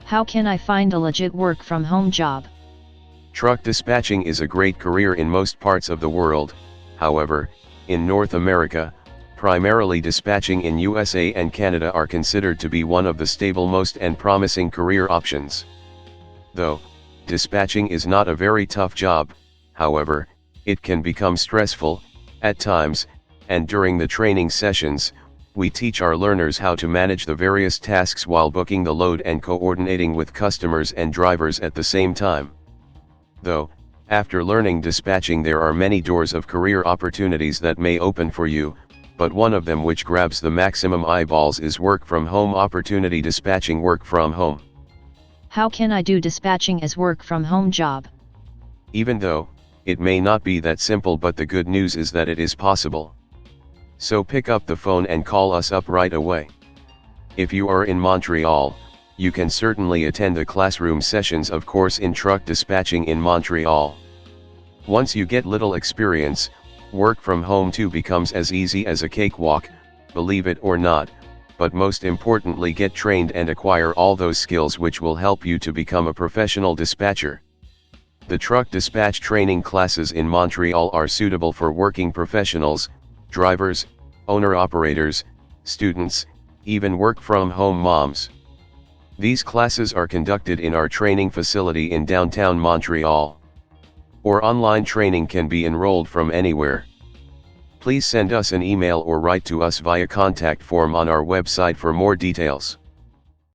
How can I find a legit work from home job? Truck dispatching is a great career in most parts of the world. However, in North America, primarily dispatching in USA and Canada are considered to be one of the stable most and promising career options. Though dispatching is not a very tough job, however, it can become stressful at times, and during the training sessions, we teach our learners how to manage the various tasks while booking the load and coordinating with customers and drivers at the same time. Though, after learning dispatching, there are many doors of career opportunities that may open for you, but one of them which grabs the maximum eyeballs is work from home opportunity. Dispatching work from home. How can I do dispatching as work from home job? Even though it may not be that simple, but the good news is that it is possible. So pick up the phone and call us up right away. If you are in Montreal, you can certainly attend the classroom sessions of course in truck dispatching in Montreal. Once you get little experience, work from home too becomes as easy as a cakewalk, believe it or not, but most importantly get trained and acquire all those skills which will help you to become a professional dispatcher. The truck dispatch training classes in Montreal are suitable for working professionals, drivers, owner-operators, students, even work-from-home moms. These classes are conducted in our training facility in downtown Montreal. Or online training can be enrolled from anywhere. Please send us an email or write to us via contact form on our website for more details.